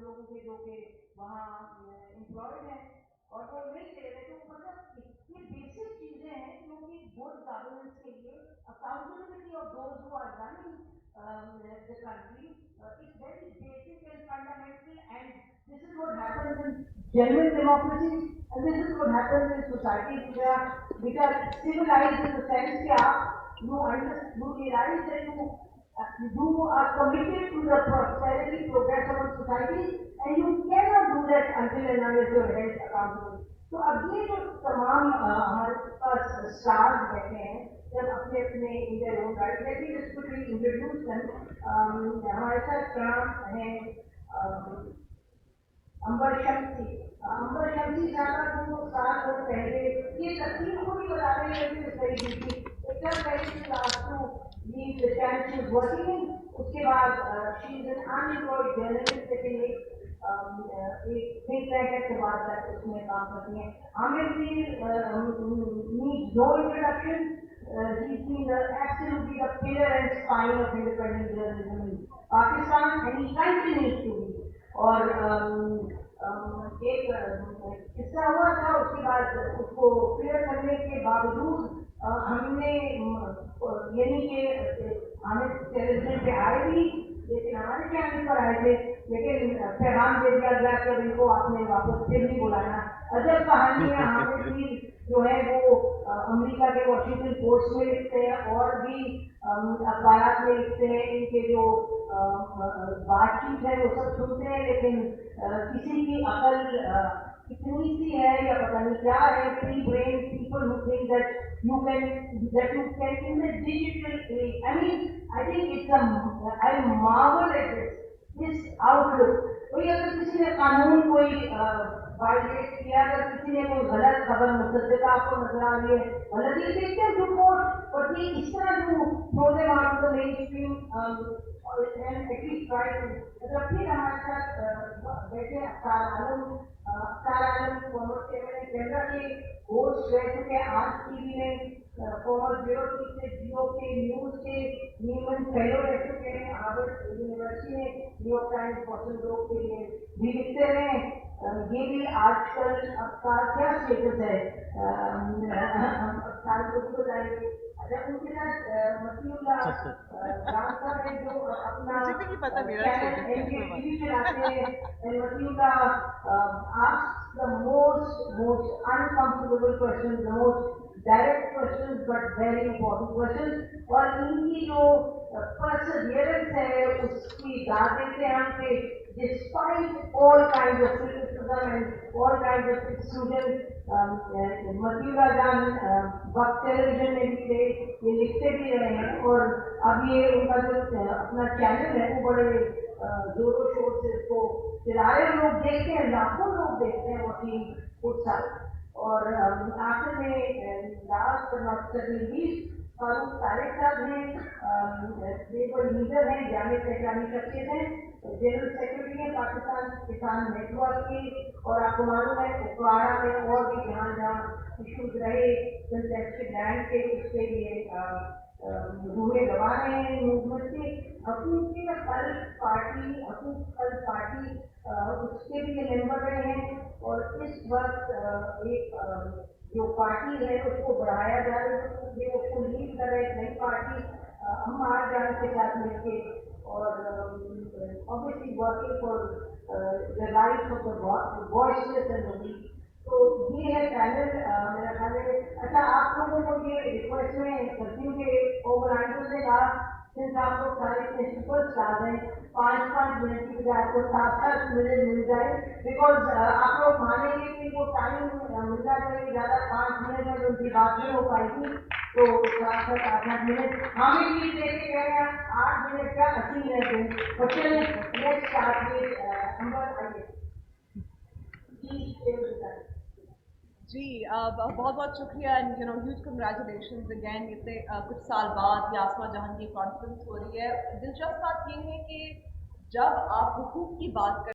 لوگوں کے جو کہ وہاں امپلائڈ ہیں اور وہ نہیں دے رہے. تو مطلب یہ بیسک چیزیں ہیں جو کہ گڈ گورننس کے لیے accountability of those who are running the country is very basic and fundamental, and this is what happens in genuine democracies, and this is what happens in societies which are civilized in the sense that you realize that you are committed to the prosperity, progress of a society, and you cannot do that until and unless you are held accountable. تو اب یہ جو تمام ہمارے پاس stars بیٹھے ہیں جب اپنے اپنے انڈیا اون رائٹ لیکن اس کو انٹروڈیوس ہمارے ساتھ کام ہیں امبر شمسی صاحب کو 7 روز پہلے یہ تقسیم کو بھی بتا رہے ہیں کہ صحیح تھی ایک دم پہلے کلاس ٹو یہ ورکنگ اس کے بعد شی از این انامپلائڈ جرنلسٹ لیکن ایک تھنک ٹینک کے بعد اس میں کام کرتی ہیں. عامر جی needs no introduction. He's been absolutely the pillar and spine of independent journalism in Pakistan, and he continues to be. اور ایک قصہ ہوا تھا اس کے بعد اس کو کلیئر کرنے کے باوجود ہم نے یعنی کہ ہمیں ٹیلی ویژن پہ آئے بھی لیکن ہمارے چینل پر آئے تھے لیکن پیغام دے دیا گیا کہ ان کو آپ نے واپس پھر نہیں بلانا. عجب کہانی ہے. حامد بھی جو ہے وہ امریکہ کے واشنگٹن پوسٹ میں لکھتے ہیں اور بھی اخبارات میں لکھتے ہیں. ان کے جو بات چیت ہے وہ سب سنتے ہیں لیکن کسی کی عقل اتنی سی ہے یا پتہ نہیں کیا ہے. Free brain people who think that you can in the digital age. I mean, I think I marvel at this outlook. کوئی اگر کسی نے قانون کوئی وائلیٹ کیا اگر کسی نے کوئی غلط خبر مصدقہ آپ کو نظر آ رہی ہے غلط یہ دیکھتے ہیں رپورٹ اور یہ اس طرح جو چھوٹے مان کو مین اسٹریم پھر ہمارے ساتھ بیٹھے افطار عالم فارمر چیئرمین کیمرا کے ہوسٹ رہ چکے آج ٹی وی میں فارمر بیورو چیف سے جیو کے نیوز کے نیمن فیلو رہ چکے ہیں. ہارورڈ یونیورسٹی میں new York Times Boston Globe کے لیے بھی لکھتے رہے. یہ بھی آج کل اب کا کیا اسٹیٹس ہے افطار کو بھی بتائیں گے. اچھا ان کے ساتھ مسیح اللہ رام صاحب ہے جو اپنا چینل چلاتے ہیں. مسیح اللہ asks the most uncomfortable questions, the most direct questions but very important questions. اور ان کی جو perseverance ہے اس کی داد دیتے ہیں ہم کہ despite all kinds of criticism and all kinds of exclusion, مسیح اللہ جان وقت ٹیلی ویژن میں بھی تھے یہ لکھتے بھی رہے ہیں اور اب یہ ان کا جو اپنا چینل ہے وہ بڑے زور و شور سے اس کو چلا رہے ہیں. لوگ دیکھتے ہیں لاکھوں لوگ دیکھتے ہیں وہ ٹیم خود ساتھ. اور آخر میں لاسٹ فاروق طارق صاحب ہیں لیبر لیڈر ہیں جامع پہچانی شخصیت ہیں جنرل سیکرٹری ہیں پاکستان کسان نیٹ ورک کے. اور آپ کو معلوم ہے اکواڑا میں اور بھی جہاں جہاں ایشوز رہے کنٹیسٹڈ لینڈ کے اس کے لیے روحے گوا رہے ہیں موومنٹ کے. حقوق پارٹی اس کے بھی یہ ممبر رہے ہیں اور اس وقت ایک جو پارٹی ہے اس کو بڑھایا جا رہا ہے اس کو لیڈ کر رہے ایک نئی پارٹی ہمارے جان کے ساتھ مل کے اور obviously working for the rights of the voiceless and the weak. تو یہ ہے چینل میرا خیال ہے. اچھا آپ لوگوں کو یہ ریکویسٹ میں کرتی ہوں کہ آرگنائزر نے کہا صرف آپ لوگ سارے اتنے سپر اسٹار ہیں 5 منٹ کی بجائے آپ کو 7 منٹ مل جائے بیکاز آپ لوگ مانیں گے کہ وہ ٹائم مل جائے گا زیادہ 5 منٹ میں ان کی بات نہیں ہو پائے گی تو 7 منٹ ہمیں بھی دے کے گئے ہیں 8 منٹ کا 80 منٹ دیں بچے نیکسٹ اسٹارٹ نمبر آئیے جی بہت بہت شکریہ اینڈ ہیوج کنگریچولیشنز اگین. اتنے کچھ سال بعد یہ آسما جہاں کی کانفرنس ہو رہی ہے. دلچسپ بات یہ ہے کہ جب آپ حقوق کی بات